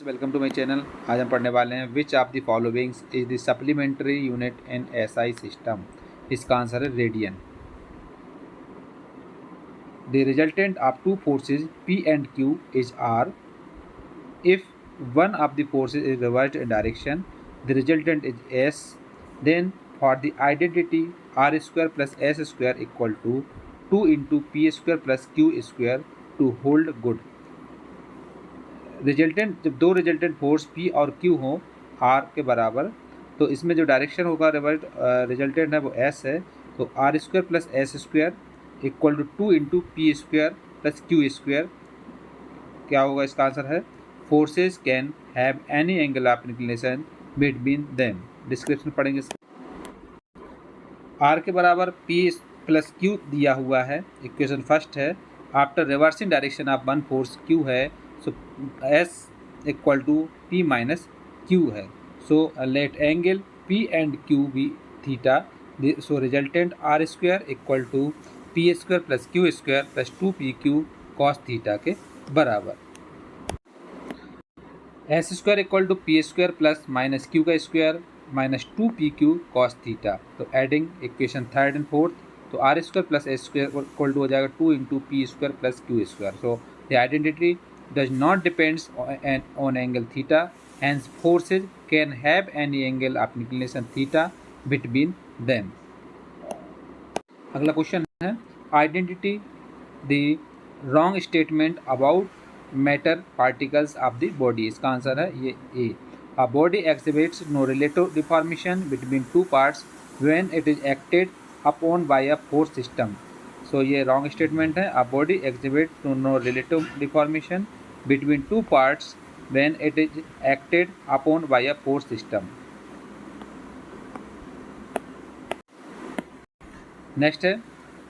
Welcome to my channel. आज हम पढ़ने वाले हैं which of the followings is the supplementary unit in SI system. इसका आंसर है radian. The resultant of two forces P and Q is R। If one of the forces is reversed in direction the resultant is S। Then for the identity R square plus S square equal to 2 into P square plus Q square to hold good. Resultant जब दो resultant force P और Q हों R के बराबर, तो इसमें जो direction होगा रिजल्टेंट है वो S है। तो R square plus S square equal to 2 into P square plus Q square क्या होगा? इसका आंसर है forces can have any angle of inclination between them. Description पढ़ेंगे। R के बराबर P प्लस Q दिया हुआ है, इक्वेशन फर्स्ट है। After reversing direction of one force Q है, so S equal to P minus Q है। So let angle P and Q be theta. So resultant R square equal to P square plus Q square plus 2PQ cos theta के बराबर। S square equal to P square plus minus Q का square minus 2PQ cos theta. तो adding equation third and fourth, तो R square plus S square equal to हो जाएगा 2 into P square plus Q square. So the identity does not depends on angle theta, hence forces can have any angle of inclination theta between them। अगला question है identity the wrong statement about matter particles of the body. इसका answer है ये A. A body exhibits no relative deformation between two parts when it is acted upon by a force system. So ये wrong statement है। A body exhibit no relative deformation between two parts when it is acted upon by a force system. Next है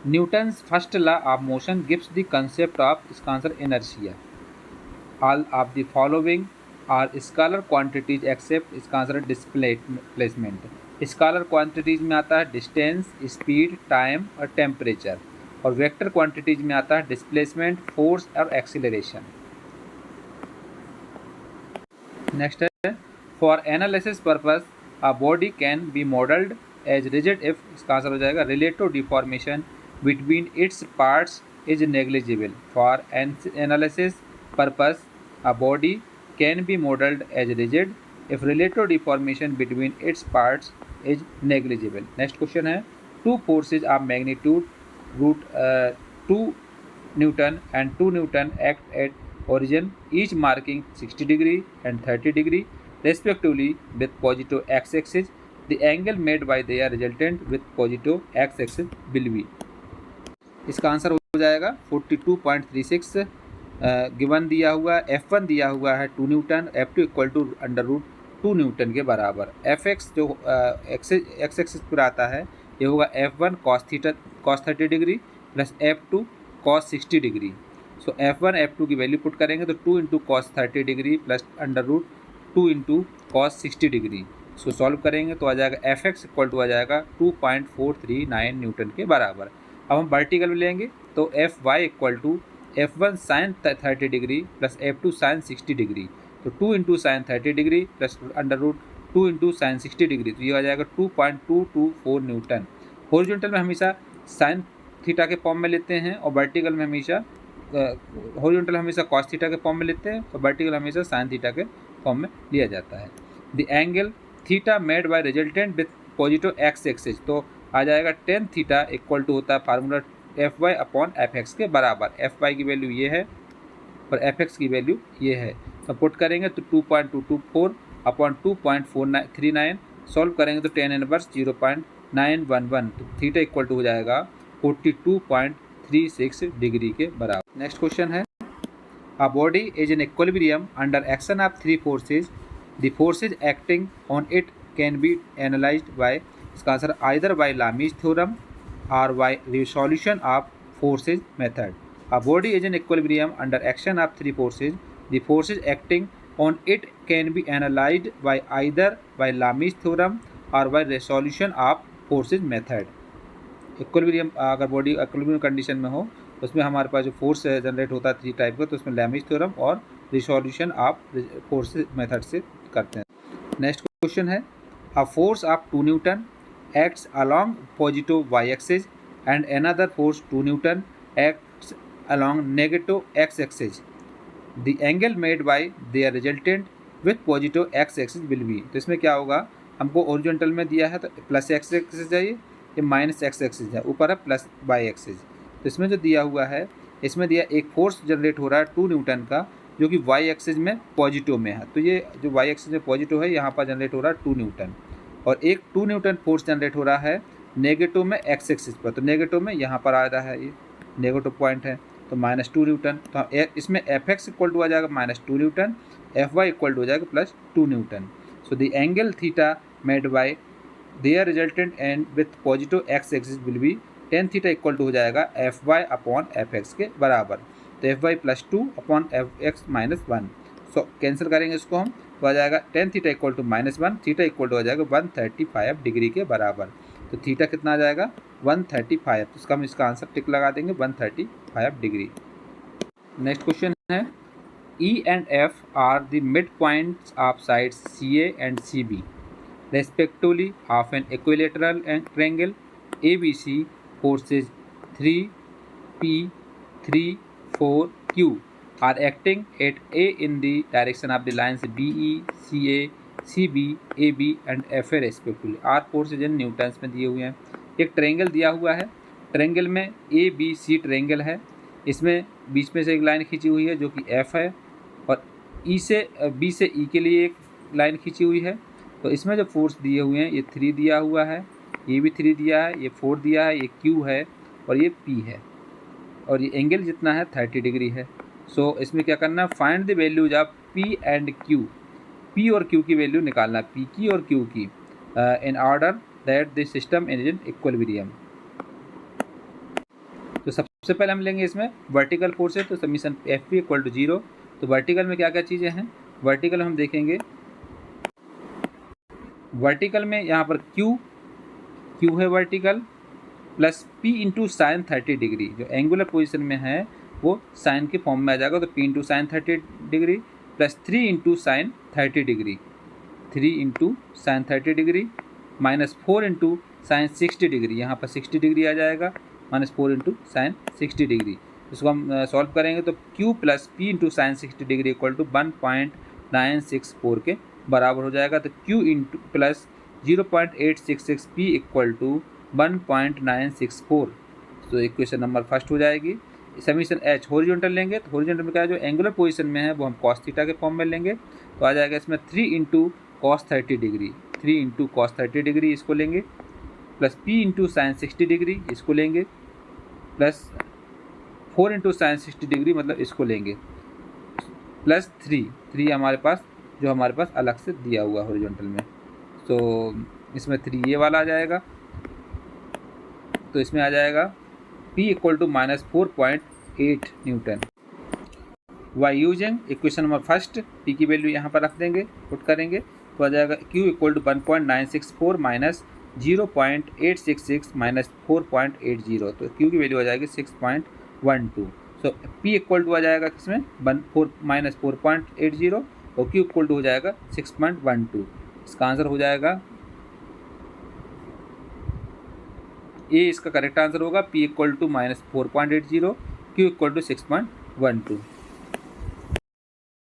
Newton's first law of motion gives the concept of, इसका answer inertia. All of the following are scalar quantities except, इसका answer है displacement. Scalar quantities में आता है distance, speed, time और temperature, और vector quantities में आता है डिस्प्लेसमेंट, फोर्स और एक्सीलरेशन। नेक्स्ट है for analysis purpose a body can be modelled as rigid if, इसका आंसर हो जाएगा relative deformation between its parts is negligible. For analysis purpose a body can be modelled as rigid if relative deformation between its parts is negligible. Next question है two forces of magnitude √2 Newton and 2 Newton act at origin, each marking 60 degree and 30 degree respectively with positive x-axis. The angle made by their resultant with positive x-axis will be, इसका answer हो जाएगा 42.36। Given दिया हुआ F1 दिया हुआ है 2 Newton, F2 equal to √2 Newton के बराबर। Fx जो एक्स एक्सिस पर आता है ये होगा F1 cos 30 degree plus F2 cos 60 degree. So F1 F2 की वैल्यू पुट करेंगे तो 2 into cos 30 degree plus √2 into cos 60 degree. इसको सॉल्व करेंगे तो आ जाएगा Fx इक्वल टू आ जाएगा 2.439 न्यूटन के बराबर। अब हम वर्टिकल में लेंगे तो Fy equal to F1 sine 30 degree plus F2 sine 60 degree. तो 2 into sine 30 degree plus √2 into sine 60 degree, तो ये आ जाएगा 2.224 न्यूटन। हॉरिजॉन्टल में हमेशा साइन थीटा के फॉर्म में लेते हैं और वर्टिकल में हमेशा हॉरिजॉन्टल हमेशा कॉस थीटा के फॉर्म में लेते हैं और वर्टिकल हमेशा साइन थीटा के फॉर्म में लिया जाता है। The angle theta made bye resultant with positive X axis, तो आ जाएगा tan थीटा इक्वल टू होता है फार्मूला Fy अपॉन Fx के बराबर। Fy की वैल्यू ये है और Fx की वैल्यू ये है, तो पुट करेंगे तो 2.224 अपॉन 2.439, सॉल्व करेंगे तो tan इनवर्स 0.911, तो थीटा इक्वल टू हो जाएगा 42.36 डिग्री के बराबर। नेक्स्ट क्वेश्चन है a body is in equilibrium under action of three forces, the forces acting on it can be analysed by, इसका answer either by Lami's theorem और by resolution of forces method. A body is in equilibrium under action of three forces, the forces acting on it can be analysed by either by Lami's theorem और by resolution of forces method. Equilibrium अगर body equilibrium condition में हो तो उसमें हमारे पास जो force generate होता है थ्री टाइप का, तो उसमें लैमिज थ्योरम और रिसोल्यूशन आप फोर्स मेथड से करते हैं। नेक्स्ट क्वेश्चन है, a force of 2 newton acts along positive Y axis and another force 2 newton acts along negative X axis, the angle made by their resultant with positive X axis will be. तो इसमें क्या होगा, हमको horizontal में दिया है तो plus x axis है, ये माइनस एक्स एक्सिस है, ऊपर है प्लस वाई एक्सिस। तो इसमें जो दिया हुआ है, इसमें दिया एक फोर्स जनरेट हो रहा है 2 न्यूटन का, जो कि वाई एक्सिस में पॉजिटिव में है। तो ये जो वाई एक्सिस में पॉजिटिव है, यहाँ पर जनरेट हो रहा है 2 न्यूटन, और एक 2 न्यूटन फोर्स जनरेट हो रहा है नेगेटिव में एक्स एक्सिस पर। तो नेगेटिव में यहाँ पर आ रहा है, ये नेगेटिव पॉइंट है, तो -2 न्यूटन। तो इसमें एफ एक्स इक्वल टू आ जाएगा -2 newton, F Y equal to हो जाएगा +2 newton. So the angle theta made by their resultant and with positive X axis will be tan theta equal to हो जाएगा F Y upon F X के बराबर। तो F Y +2 upon F X -1। So cancel करेंगे इसको हम, तो आ जाएगा tan theta equal to -1, theta equal to हो जाएगा 135 डिग्री के बराबर। तो थीटा कितना आ जाएगा 135, तो इसका हम इसका आंसर टिक लगा देंगे 135 डिग्री। नेक्स्ट क्वेश्चन है, E and F are the midpoints of sides CA and CB respectively of an equilateral triangle ABC. Forces 3P, 3, 4, Q are acting at A in the direction of the lines BE, CA, CB, AB and FA respectively. R forces in Newton's में दिए हुए हैं। एक triangle दिया हुआ है, triangle में ABC triangle है, इसमें बीच में से एक लाइन खींची हुई है जो कि F है, और E से B से E के लिए एक लाइन खींची हुई है। तो इसमें जो फोर्स दिए हुए हैं, ये 3 दिया हुआ है, ये भी 3 दिया है, ये 4 दिया है, ये Q है और ये P है, और ये एंगल जितना है 30 डिग्री है। सो इसमें क्या करना है, find the values of P and Q। P और Q की वैल्यू निकालना, P की और Q की, in order that the system is in equilibrium. तो सबसे पहले हम लेंगे इसमें वर्टिकल फोर्स है, तो summation F P equal to 0। तो वर्टिकल में क्या क्या चीज़ें हैं, वर्टिकल हम देखेंगे, वर्टिकल में यहाँ पर क्यू है vertical, plus P into sine 30 degree, जो एंगुलर पोजिशन में है वो साइन के फॉर्म में आ जाएगा। तो P into sine 30 degree plus 3 into sine 30 degree, 3 into sine 30 degree -4 into sine 60 degree, यहाँ पर 60 डिग्री आ जाएगा, -4 इंटू साइन 60 डिग्री। इसको हम सॉल्व करेंगे तो Q plus P into sine 60 degree equal to 1.964 के बराबर हो जाएगा। तो Q into plus 0.866 P equal to 1.964। तो इक्वेशन नंबर फर्स्ट हो जाएगी। समीशन H हॉरिजॉन्टल लेंगे, तो हॉरिजॉन्टल में क्या है, जो एंगुलर पोजीशन में है वो हम कॉस थीटा के फॉर्म में लेंगे। तो आ जाएगा इसमें 3 into cos 30 degree, 3 into cos 30 degree इसको लेंगे, plus P into sine 60 degree इसको लेंगे, प्लस 4 इंटू साइन 60 डिग्री मतलब इसको लेंगे, प्लस 3 हमारे पास, जो हमारे पास अलग से दिया हुआ हॉरिजॉन्टल में। तो इसमें 3 ये वाला आ जाएगा, तो इसमें आ जाएगा P equal to -4.8 newton. By using equation number first, P की वैल्यू यहाँ पर रख देंगे, पुट करेंगे, तो आ जाएगा Q equal to 1.964 minus 0.866 minus 4.80। तो Q की वैल्यू आ जाएगी 6.12। सो P इक्वल टू आ जाएगा किसमें -4.80 और Q इक्वल टू हो जाएगा 6.12। इसका आंसर हो जाएगा ए, इसका करेक्ट आंसर होगा P equal to -4.80, Q equal to 6.12।